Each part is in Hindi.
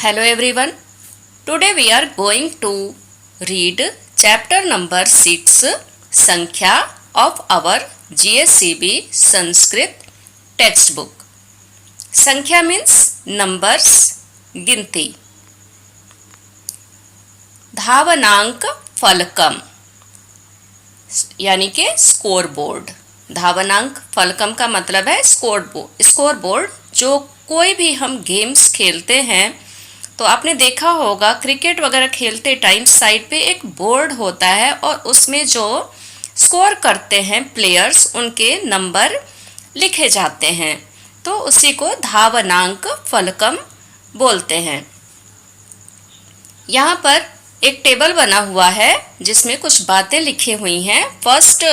Hello everyone. Today we are going to read chapter number 6 Sankhya of our GSCB Sanskrit textbook. Sankhya means numbers, गिनती. धावनांक फलकम यानी कि स्कोर बोर्ड. धावनांक फलकम का मतलब है स्कोर बोर्ड. जो कोई भी हम गेम्स खेलते हैं तो आपने देखा होगा क्रिकेट वगैरह खेलते टाइम साइड पे एक बोर्ड होता है और उसमें जो स्कोर करते हैं प्लेयर्स उनके नंबर लिखे जाते हैं, तो उसी को धावनांक फलकम बोलते हैं. यहाँ पर एक टेबल बना हुआ है जिसमें कुछ बातें लिखी हुई हैं. फर्स्ट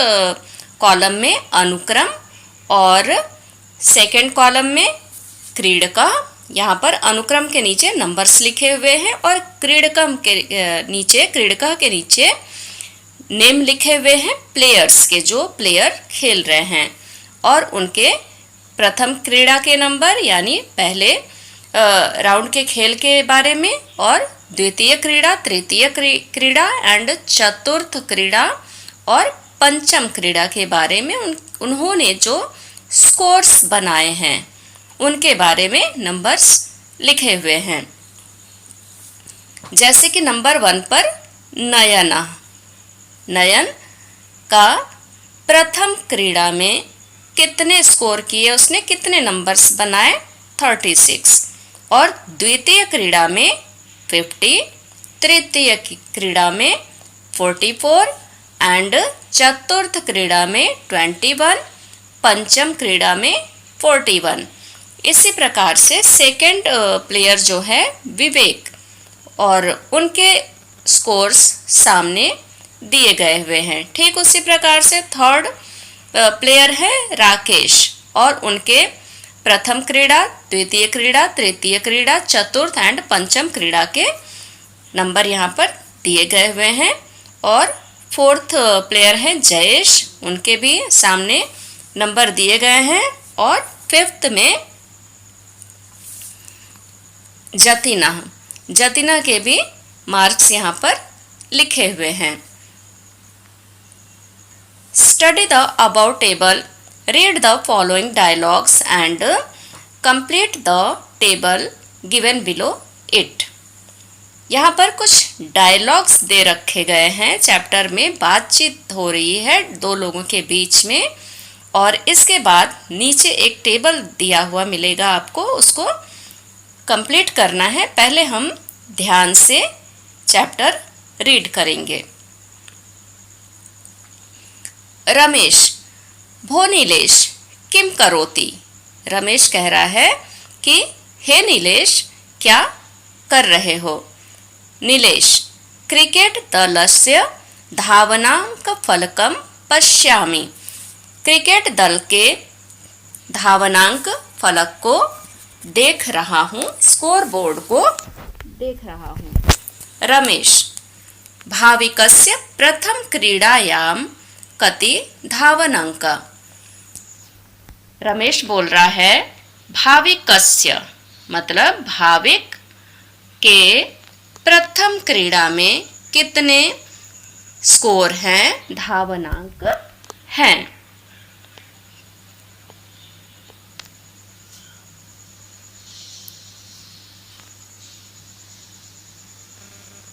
कॉलम में अनुक्रम और सेकंड कॉलम में क्रीडका. यहाँ पर अनुक्रम के नीचे नंबर्स लिखे हुए हैं और क्रीडका के नीचे नेम लिखे हुए हैं प्लेयर्स के, जो प्लेयर खेल रहे हैं, और उनके प्रथम क्रीड़ा के नंबर यानी पहले राउंड के खेल के बारे में, और द्वितीय क्रीड़ा, तृतीय क्रीड़ा एंड चतुर्थ क्रीड़ा और पंचम क्रीड़ा के बारे में उन्होंने जो स्कोर्स बनाए हैं उनके बारे में नंबर्स लिखे हुए हैं. जैसे कि नंबर 1 पर नयन का प्रथम क्रीड़ा में कितने स्कोर किए, उसने कितने नंबर्स बनाए, 36. और द्वितीय क्रीड़ा में 50, तृतीय क्रीड़ा में 44 एंड चतुर्थ क्रीड़ा में 21, पंचम क्रीड़ा में 41. इसी प्रकार से सेकंड प्लेयर जो है विवेक, और उनके स्कोर्स सामने दिए गए हुए हैं. ठीक उसी प्रकार से थर्ड प्लेयर है राकेश, और उनके प्रथम क्रीड़ा, द्वितीय क्रीड़ा, तृतीय क्रीड़ा, चतुर्थ एंड पंचम क्रीड़ा के नंबर यहाँ पर दिए गए हुए हैं. और फोर्थ प्लेयर है जयेश, उनके भी सामने नंबर दिए गए हैं. और फिफ्थ में जतिना के भी मार्क्स यहाँ पर लिखे हुए हैं. Study the above table, read the following dialogues and complete the table given below it. यहाँ पर कुछ डायलॉग्स दे रखे गए हैं. चैप्टर में बातचीत हो रही है दो लोगों के बीच में, और इसके बाद नीचे एक टेबल दिया हुआ मिलेगा आपको, उसको कंप्लीट करना है. पहले हम ध्यान से चैप्टर रीड करेंगे. रमेश, भो नीलेश किम करोति. रमेश कह रहा है कि हे नीलेश, क्या कर रहे हो. नीलेश, क्रिकेट दलस्य धावनांक फलकम पश्यामि. क्रिकेट दल के धावनांक फलक को देख रहा हूँ, स्कोर बोर्ड को देख रहा हूँ. रमेश, भाविकस्य प्रथम क्रीडायां कति धावनांक. रमेश बोल रहा है भाविकस्य मतलब भाविक के प्रथम क्रीड़ा में कितने स्कोर हैं, धावनांक हैं.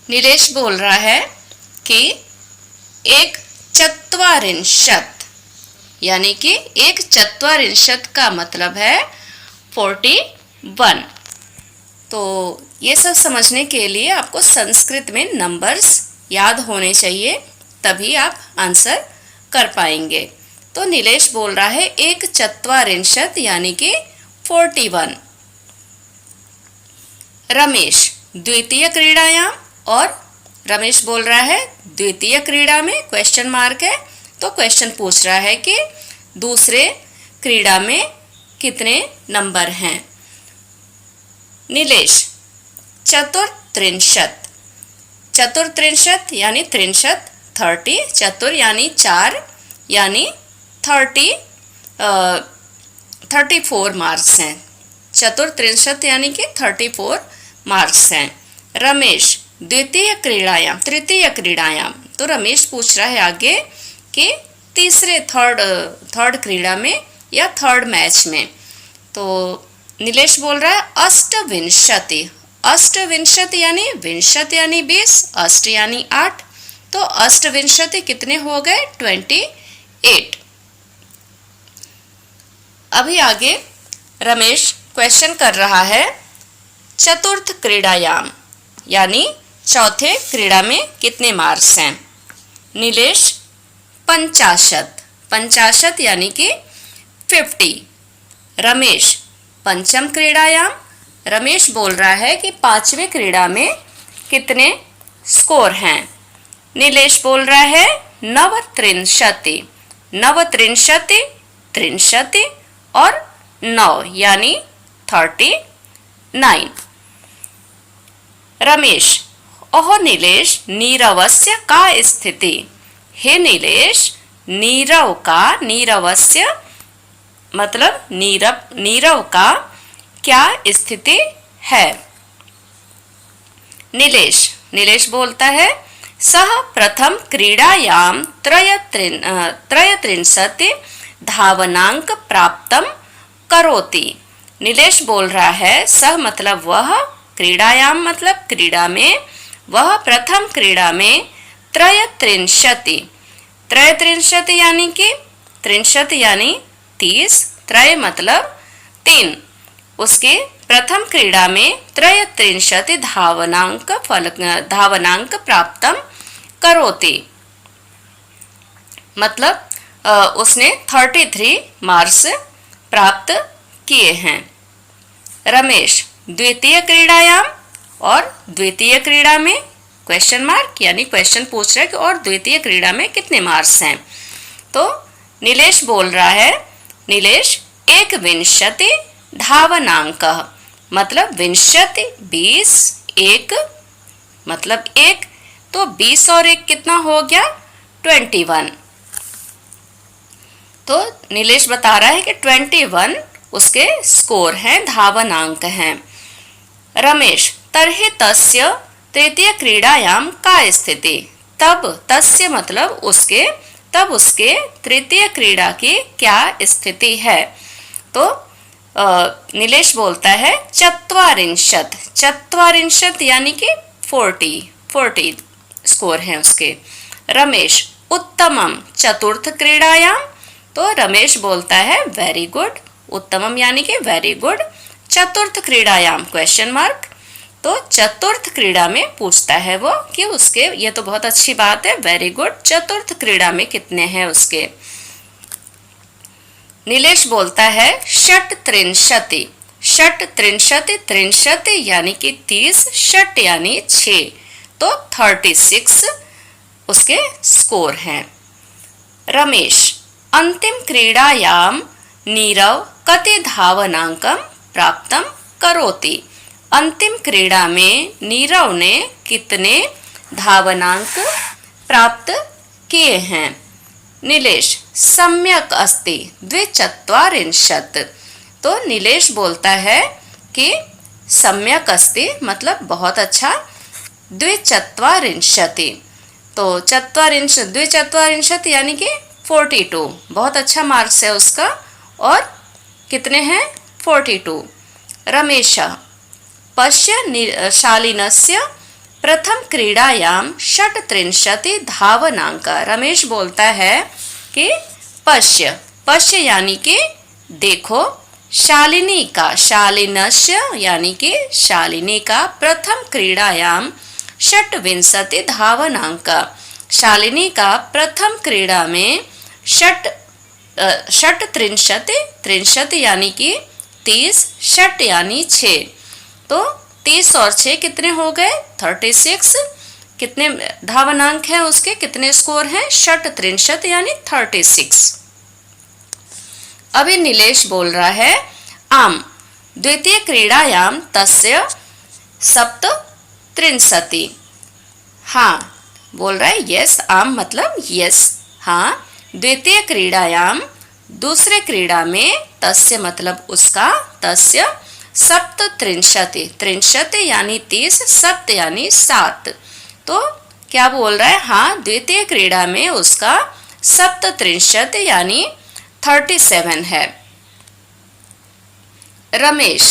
नीलेश बोल रहा है कि एक चत्वारिंशत यानी कि एक चत्वारिंशत का मतलब है 41. तो ये सब समझने के लिए आपको संस्कृत में नंबर्स याद होने चाहिए, तभी आप आंसर कर पाएंगे. तो नीलेश बोल रहा है एक चत्वारिंशत यानी कि 41. रमेश, द्वितीय क्रीड़ायाम, और रमेश बोल रहा है द्वितीय क्रीड़ा में क्वेश्चन मार्क है, तो क्वेश्चन पूछ रहा है कि दूसरे क्रीड़ा में कितने नंबर हैं. नीलेश, चतुर्त्रिंशत यानी त्रिंशत, 30, चतुर यानी 4 यानी 34 मार्क्स हैं. चतुर्त्रिंशत यानी कि 34 मार्क्स हैं। रमेश द्वितीय क्रीड़ायाम तृतीय क्रीड़ायाम, तो रमेश पूछ रहा है आगे कि तीसरे थर्ड क्रीड़ा में या थर्ड मैच में। तो नीलेश बोल रहा है अष्टविंशति। अष्टविंशति यानी विंशति यानी 20, अष्ट यानी 8, तो अष्टविंशति कितने हो गए 28। अभी आगे रमेश क्वेश्चन कर रहा है चतुर्थ क्रीड़ायाम यानी चौथे क्रीड़ा में कितने मार्क्स हैं। नीलेश 50 यानी कि 50। रमेश पंचम क्रीड़ायाम, रमेश बोल रहा है कि पांचवें क्रीड़ा में कितने स्कोर हैं। नीलेश बोल रहा है नवत्रिंशति। नवत्रिंशति, त्रिंशति और 9 यानी 39। रमेश ओह नीलेश नीरवस्य का स्थिति। हे नीलेश नीरवस्य मतलब नीरव का क्या स्थिति है। नीलेश बोलता है सह प्रथम क्रीडायां त्रयत्रिंशति धावनांक प्राप्तम करोति। नीलेश बोल रहा है सह मतलब वह, क्रीडायाम मतलब क्रीड़ा में, वह प्रथम क्रीड़ा में त्रयत्रिंशति यानी कि त्रिंशति यानी 30, त्रय मतलब 3, उसके प्रथम क्रीड़ा में त्रयत्रिंशति धावनांक प्राप्तम करोति, मतलब उसने 33 मार्क्स प्राप्त किए हैं। रमेश द्वितीय क्रीड़ायाम और द्वितीय क्रीड़ा में क्वेश्चन मार्क यानी क्वेश्चन पूछ रहा है कि और द्वितीय क्रीड़ा में कितने मार्क्स हैं। तो नीलेश बोल रहा है नीलेश एक विंशति धावनांक मतलब विंशति 20, एक मतलब 1, तो 20 और 1 कितना हो गया 21। तो नीलेश बता रहा है कि 21 उसके स्कोर हैं, धावनांक हैं। रमेश तर्हि तस्य तृतीय क्रीड़ायाम का स्थिति। तब तस्य मतलब उसके, तब उसके तृतीय क्रीड़ा की क्या स्थिति है। तो नीलेश बोलता है चत्वारिंशत यानी कि 40 स्कोर हैं उसके। रमेश उत्तमम चतुर्थ क्रीड़ायाम, तो रमेश बोलता है वेरी गुड, उत्तमम यानी कि वेरी गुड, चतुर्थ क्रीड़ायाम क्वेश्चन मार्क। तो चतुर्थ क्रीड़ा में पूछता है वो कि उसके, ये तो बहुत अच्छी बात है, वेरी गुड, चतुर्थ क्रीड़ा में कितने हैं उसके। नीलेश बोलता है षट्त्रिंशति यानी कि 30, षट यानी 6, तो 36 उसके स्कोर हैं। रमेश अंतिम क्रीड़ायाम नीरव कति धावनांकम प्राप्तम करोति। अंतिम क्रीड़ा में नीरव ने कितने धावनांक प्राप्त किए हैं। नीलेश सम्यक अस्ति द्विचत्वारिंशत्, तो नीलेश बोलता है कि सम्यक अस्ति मतलब बहुत अच्छा, द्विचत्वारिंशति, तो द्विचत्वारिंशत् यानी कि 42, बहुत अच्छा मार्क्स है उसका, और कितने हैं 42। रमेश पश्य शालिनस्य प्रथम क्रीड़ायाम षट्त्रिंशति धावनांक। रमेश बोलता है कि पश्य यानी कि देखो, शालिनस्य यानी कि शालिनी का प्रथम क्रीड़ायाम षट्विंशति धावनांक, शालिनी का प्रथम क्रीड़ा में त्रिंशति यानी कि 30, षट यानी 6, तो 30 और 6 कितने हो गए 36। कितने धावनांक हैं उसके, कितने स्कोर हैं, षट्त्रिंशत् यानी 36। अभी नीलेश बोल रहा है आम द्वितीय क्रीड़ायाम तस्य सप्तत्रिंशति। हाँ बोल रहा है यस, आम मतलब यस, हाँ, द्वितीय क्रीड़ायाम दूसरे क्रीड़ा में, तस्य मतलब उसका, तस्य सप्तत्रिंशति, त्रिंशत यानी 30, सप्त यानी 7। तो क्या बोल रहा है, हाँ द्वितीय क्रीड़ा में उसका सप्तत्रिंशत यानी 37 है। रमेश,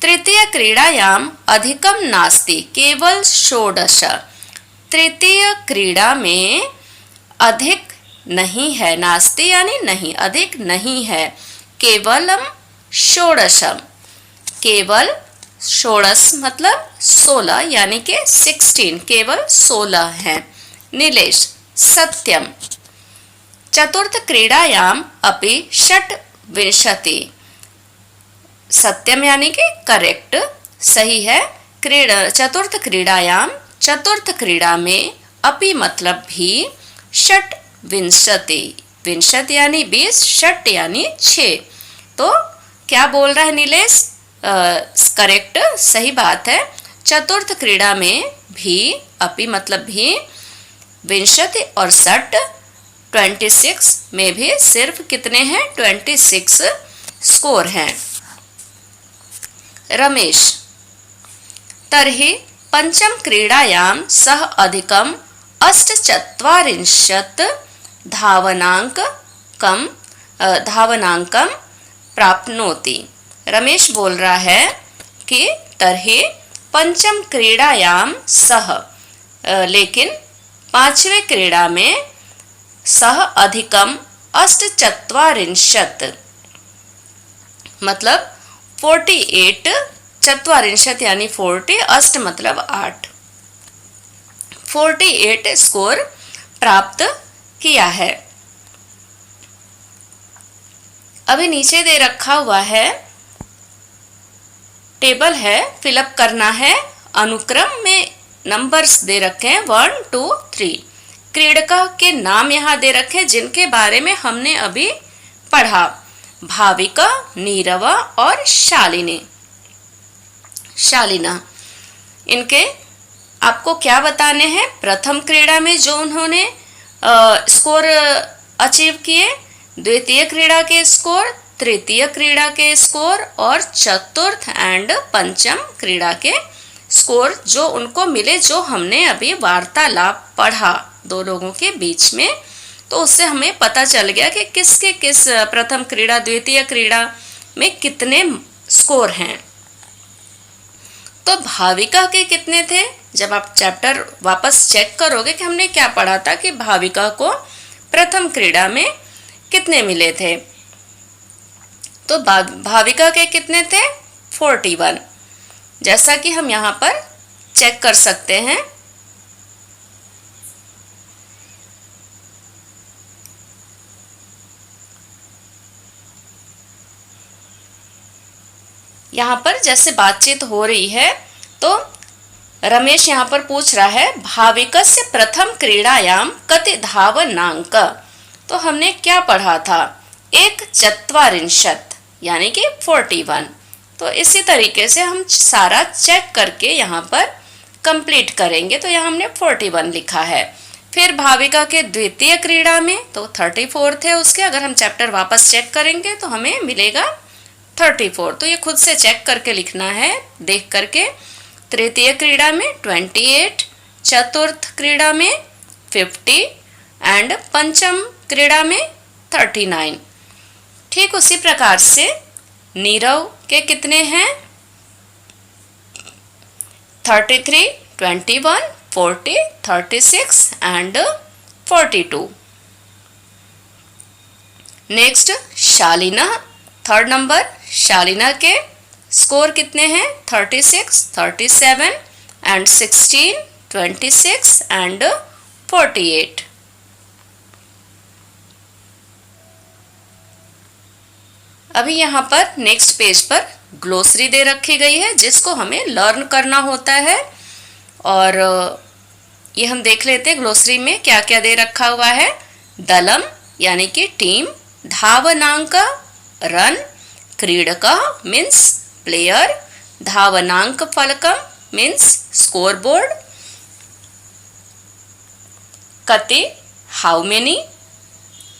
तृतीय क्रीड़ायाम अधिकम नास्ति केवल 16। तृतीय क्रीड़ा में अधिक नहीं है, नास्ति यानी नहीं, अधिक नहीं है, केवलम 16, केवल 16 मतलब 16 यानी कि 16, केवल 16 है। नीलेश, सत्यम, चतुर्थ क्रीड़ायाम अपि षट्विंशति। सत्यम यानी कि करेक्ट, सही है। चतुर्थ क्रीड़ायाम, चतुर्थ क्रीड़ा में, अपि मतलब भी, षट्विंशति, विंशति यानी 20, षट यानी 6। तो क्या बोल रहा है नीलेश, करेक्ट, सही बात है। चतुर्थ क्रीड़ा में भी, अपि मतलब भी, विंशति और षट 26 में भी सिर्फ कितने हैं, 26 स्कोर हैं। रमेश, तर्हि पंचम क्रीड़ायां सह अधिकम 48 धावनांकम प्राप्नोति। रमेश बोल रहा है कि तर्हि पंचम क्रीड़ायाम सह, लेकिन पांचवें क्रीड़ा में, सह अधिकम 48 मतलब 48, चत्वारिंशत यानी 40, अष्ट मतलब 8, 48 स्कोर प्राप्त किया है। अभी नीचे दे रखा हुआ है, टेबल है, फिलअप करना है। अनुक्रम में नंबर्स दे रखे हैं 1 2 3। क्रीडका के नाम यहाँ दे रखे हैं जिनके बारे में हमने अभी पढ़ा, भाविका, नीरवा और शालिना। इनके आपको क्या बताने हैं, प्रथम क्रीड़ा में जो उन्होंने स्कोर अचीव किए, द्वितीय क्रीड़ा के स्कोर, तृतीय क्रीड़ा के स्कोर और चतुर्थ एंड पंचम क्रीड़ा के स्कोर जो उनको मिले, जो हमने अभी वार्तालाप पढ़ा दो लोगों के बीच में। तो उससे हमें पता चल गया कि किसके किस प्रथम क्रीड़ा द्वितीय क्रीड़ा में कितने स्कोर हैं। तो भाविका के कितने थे, जब आप चैप्टर वापस चेक करोगे कि हमने क्या पढ़ा था कि भाविका को प्रथम क्रीड़ा में कितने मिले थे, तो भाविका के कितने थे 41, जैसा कि हम यहाँ पर चेक कर सकते हैं। यहाँ पर जैसे बातचीत हो रही है तो रमेश यहाँ पर पूछ रहा है भाविकस्य प्रथम क्रीड़ायाम कति धावनांक। तो हमने क्या पढ़ा था, एक चत्वारिंशत यानी कि 41। तो इसी तरीके से हम सारा चेक करके यहाँ पर कंप्लीट करेंगे। तो यहाँ हमने 41 लिखा है। फिर भाविका के द्वितीय क्रीड़ा में तो 34 थे उसके, अगर हम चैप्टर वापस चेक करेंगे तो हमें मिलेगा 34। तो ये खुद से चेक करके लिखना है देख करके। तृतीय क्रीड़ा में 28, चतुर्थ क्रीड़ा में 50 एंड पंचम क्रीड़ा में 39। ठीक उसी प्रकार से नीरव के कितने हैं 33, 21, 40, 36 एंड 42। नेक्स्ट शालिना, थर्ड नंबर, शालिना के स्कोर कितने हैं 36, 37 एंड 16, 26 एंड 48। अभी यहाँ पर नेक्स्ट पेज पर ग्लोसरी दे रखी गई है जिसको हमें लर्न करना होता है। और ये हम देख लेते हैं ग्लोसरी में क्या क्या दे रखा हुआ है। दलम यानी कि टीम, धावनांक रन, क्रीडका मीन्स प्लेयर, धावनांक फलकम मीन्स स्कोर बोर्ड, कति हाउ मेनी,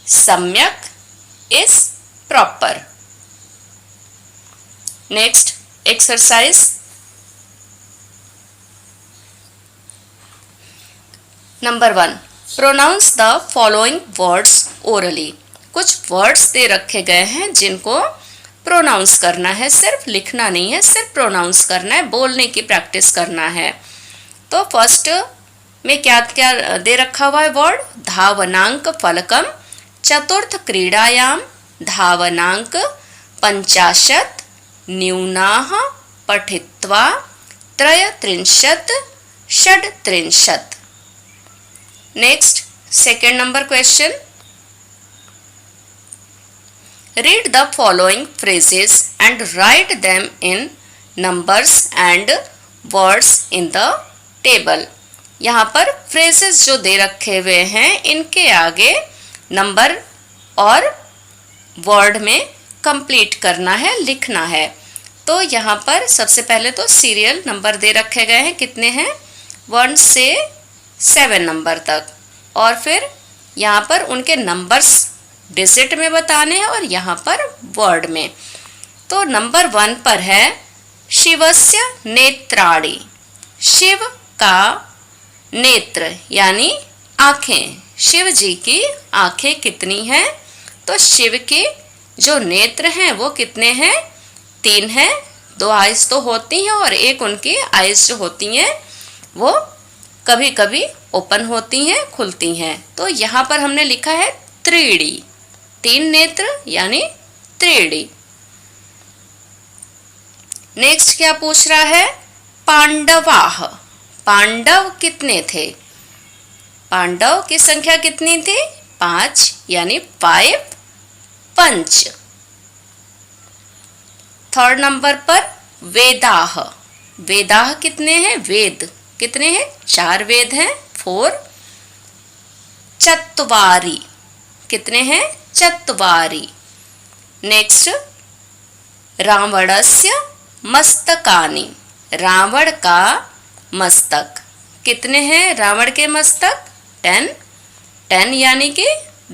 सम्यक is proper. Next exercise number 1, pronounce the following words orally. कुछ वर्ड्स दे रखे गए हैं जिनको प्रोनाउंस करना है, सिर्फ लिखना नहीं है, सिर्फ प्रोनाउंस करना है, बोलने की प्रैक्टिस करना है। तो फर्स्ट में क्या क्या दे रखा हुआ है वर्ड? धावनांक फलकम, चतुर्थ क्रीडायाम धावनांक 50 न्यूनाः पठित्वा 33 षड्त्रिंशत्। Next second number question, read the following phrases and write them in numbers and words in the table। यहाँ पर phrases जो दे रखे हुए हैं इनके आगे नंबर और वर्ड में कंप्लीट करना है, लिखना है। तो यहाँ पर सबसे पहले तो सीरियल नंबर दे रखे गए हैं, कितने हैं? 1 से 7 नंबर तक, और फिर यहाँ पर उनके नंबर्स डिजिट में बताने हैं और यहाँ पर वर्ड में। तो नंबर 1 पर है शिवस्य नेत्राणि, शिव का नेत्र यानी आँखें, शिव जी की आँखें कितनी हैं? तो शिव के जो नेत्र हैं वो कितने हैं? 3 हैं। 2 आइज तो होती हैं और एक उनकी आइज जो होती हैं वो कभी कभी ओपन होती हैं, खुलती हैं। तो यहाँ पर हमने लिखा है त्रीडी, 3 नेत्र यानी त्रीडी। नेक्स्ट क्या पूछ रहा है? पांडवाः, पांडव कितने थे? पांडव की संख्या कितनी थी? 5 यानी 5 पंच। थर्ड नंबर पर वेदाः, वेदाः कितने हैं? वेद कितने हैं? 4 वेद हैं, 4। चत्वारि कितने हैं? चत्वारि। नेक्स्ट रावणस्य मस्तकानि, रावण का मस्तक कितने हैं? रावण के मस्तक 10 यानी कि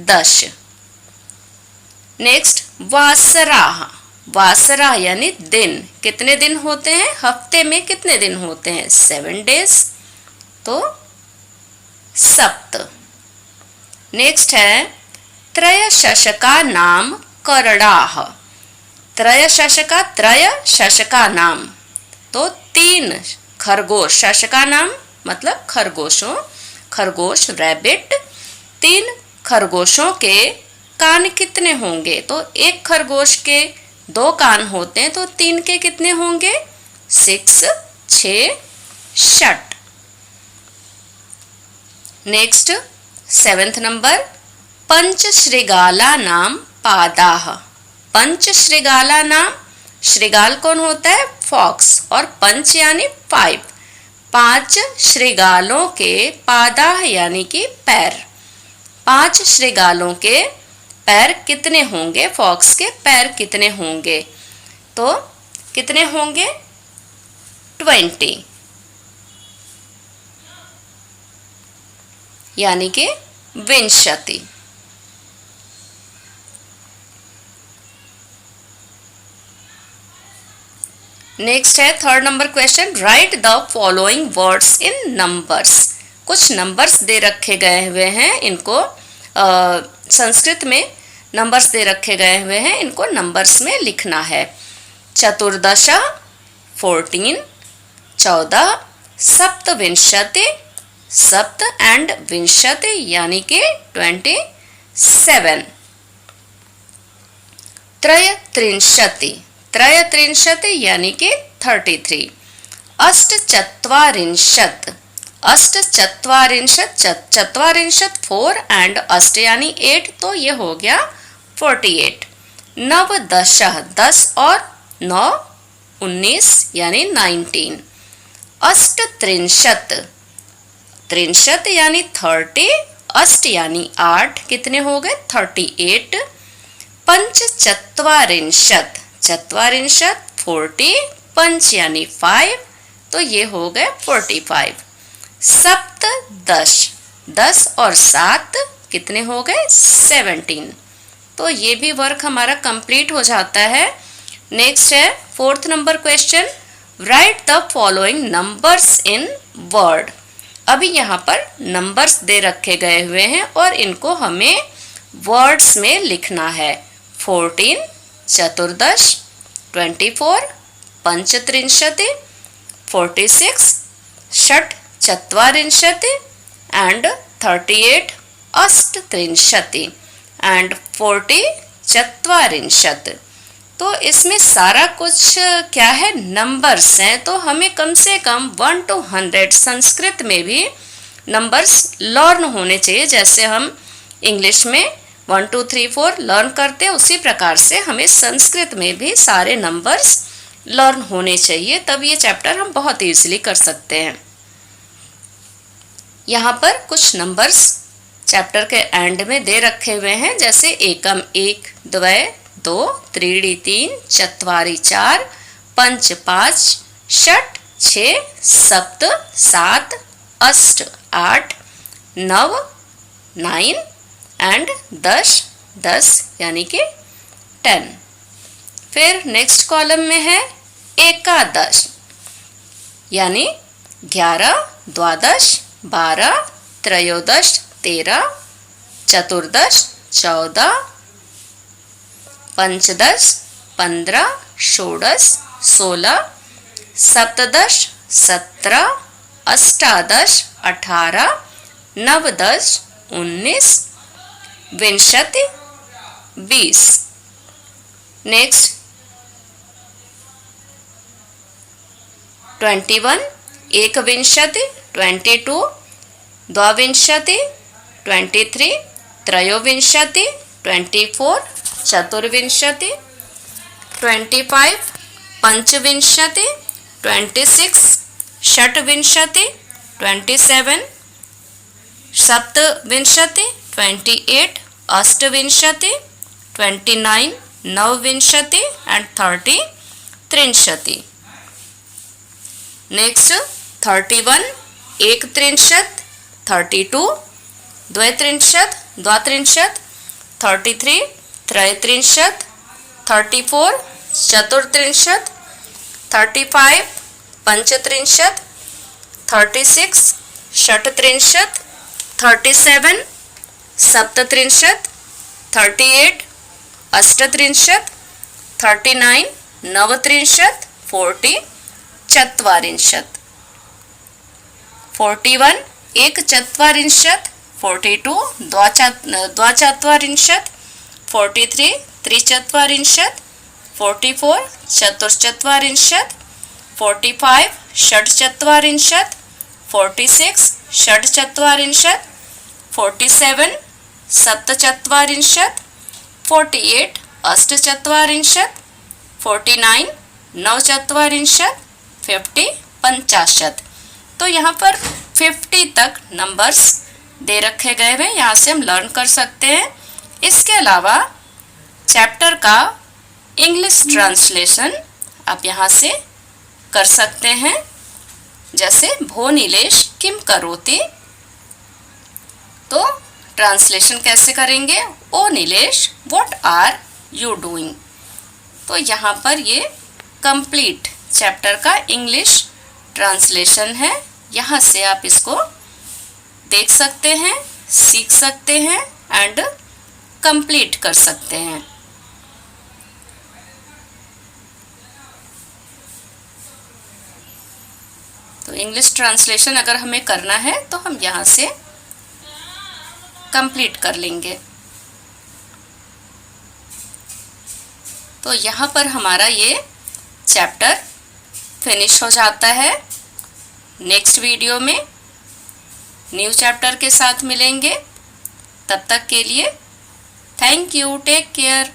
10। नेक्स्ट वासराः, वासरा यानी दिन, कितने दिन होते हैं? हफ्ते में कितने दिन होते हैं? 7 डेज, तो सप्त। नेक्स्ट है त्रयशशका नाम करणाः, त्रयशशका, त्रय शशका नाम, तो 3 खरगोश, शशका नाम मतलब खरगोशों, खरगोश रैबिट, 3 खरगोशों के कान कितने होंगे? तो एक खरगोश के 2 कान होते हैं, तो 3 के कितने होंगे? 6, 6 षट। नेक्स्ट 7th नंबर पंचश्रृगाला नाम पादाः, पंचश्रृगाला नाम, श्रृगाल कौन होता है? फॉक्स, और पंच यानी 5, 5 श्रृगालों के पादाः यानी कि पैर, 5 श्रृगालों के पैर कितने होंगे? फॉक्स के पैर कितने होंगे? तो कितने होंगे? 20 यानी कि 20। नेक्स्ट है third number question, right the following words in numbers. कुछ नंबर्स दे रखे गए हुए हैं, इनको संस्कृत में नंबर्स दे रखे गए हुए हैं, इनको नंबर्स में लिखना है। चतुर्दश 14, 14, सप्तविंशति, सप्त एंड विंशति यानी कि 27। त्रयत्रिंशति, त्रयत्रिंशति यानी कि 33। अष्टचत्वारिंशत्, अष्टचत्वारिंशत्, चत्वारिंशत् 4 एंड अष्ट यानी 8, तो ये हो गया 48। नवदश, 10 और 9 19 यानी 19। अष्टत्रिंशत्, त्रिंशत् यानी 30, अष्ट यानी 8, कितने हो गए? 38। पंचचत्वारिंशत्, चत्वारिंशत् 40, पंच यानी 5, तो ये हो गए 45। सप्तदश, 10 और 7 कितने हो गए? 17। तो ये भी वर्क हमारा कंप्लीट हो जाता है। नेक्स्ट है 4th number question, right the following numbers in word. अभी यहाँ पर नंबर्स दे रखे गए हुए हैं और इनको हमें वर्ड्स में लिखना है। 14 चतुर्दश, 24 पंचत्रिंशति, 46 षट् चत्वारिंशति एंड 38 अष्टत्रिंशति एंड 40 चत्वारिंशत्। तो इसमें सारा कुछ क्या है, नंबर्स हैं। तो हमें कम से कम 1 to 100 संस्कृत में भी नंबर्स लर्न होने चाहिए। जैसे हम इंग्लिश में 1 2 3 4 लर्न करते हैं, उसी प्रकार से हमें संस्कृत में भी सारे नंबर्स लर्न होने चाहिए, तब ये चैप्टर हम बहुत ईजिली कर सकते हैं। यहाँ पर कुछ नंबर्स चैप्टर के एंड में दे रखे हुए हैं, जैसे एकम 1 द्वय 2 त्रीणि 3 चत्वारि 4 पंच 5 षट् 6 सप्त 7 अष्ट 8 9 9 एंड 10 यानी कि 10। फिर नेक्स्ट कॉलम में है एकादश, यानी 11 द्वादश 12 त्रयोदश 13 चतुर्दश 14 पंचदश 15 षोडश 16 सप्तदश 17 अष्टादश 18 नवदश 19 विंशति 20। नेक्स्ट 21 एकविंशति, 22 द्वाविंशति, 23 त्रयोविंशति, 24 चतुर्विंशति, 25 पंचविंशति, 26 षट्विंशति, 27 सप्तविंशति, 28 अष्टविंशति, 29 नवविंशति एंड 30 त्रिंशति। नेक्स्ट 31 एकत्रिंशत्, 32 द्वैत्रिंशत् द्वात्रिंशत्, 33 त्रैत्रिंशत्, 34 चतुर्त्रिंशत्, 35 पंचत्रिंशत्, 36 षट्त्रिंशत्, 37 सप्तत्रिंशत्, 38 अष्टत्रिंशत्, 39 नवत्रिंशत्, 40 चत्वारिंशत्, 41 एकचत्वारिंशत्, 42 द्वाचत्वारिंशत्, 43 त्रिचत्वारिंशत्, 44 चतुश्चत्वारिंशत्, 45 षट्चत्वारिंशत्, 46 षट्चत्वारिंशत्, 47 सप्तचत्वारिंशत्, 48 अष्टचत्वारिंशत्, 49 नवचत्वारिंशत्, 50 50। तो यहाँ पर 50 तक नंबर्स दे रखे गए हैं, यहाँ से हम लर्न कर सकते हैं। इसके अलावा चैप्टर का इंग्लिश ट्रांसलेशन आप यहाँ से कर सकते हैं। जैसे भो नीलेश किम करोति, तो ट्रांसलेशन कैसे करेंगे, ओ Nilesh what are you doing. तो यहाँ पर ये कंप्लीट चैप्टर का इंग्लिश ट्रांसलेशन है, यहाँ से आप इसको देख सकते हैं, सीख सकते हैं एंड कंप्लीट कर सकते हैं। तो इंग्लिश ट्रांसलेशन अगर हमें करना है तो हम यहाँ से कंप्लीट कर लेंगे। तो यहाँ पर हमारा ये चैप्टर फिनिश हो जाता है। नेक्स्ट वीडियो में न्यू चैप्टर के साथ मिलेंगे। तब तक के लिए थैंक यू, टेक केयर।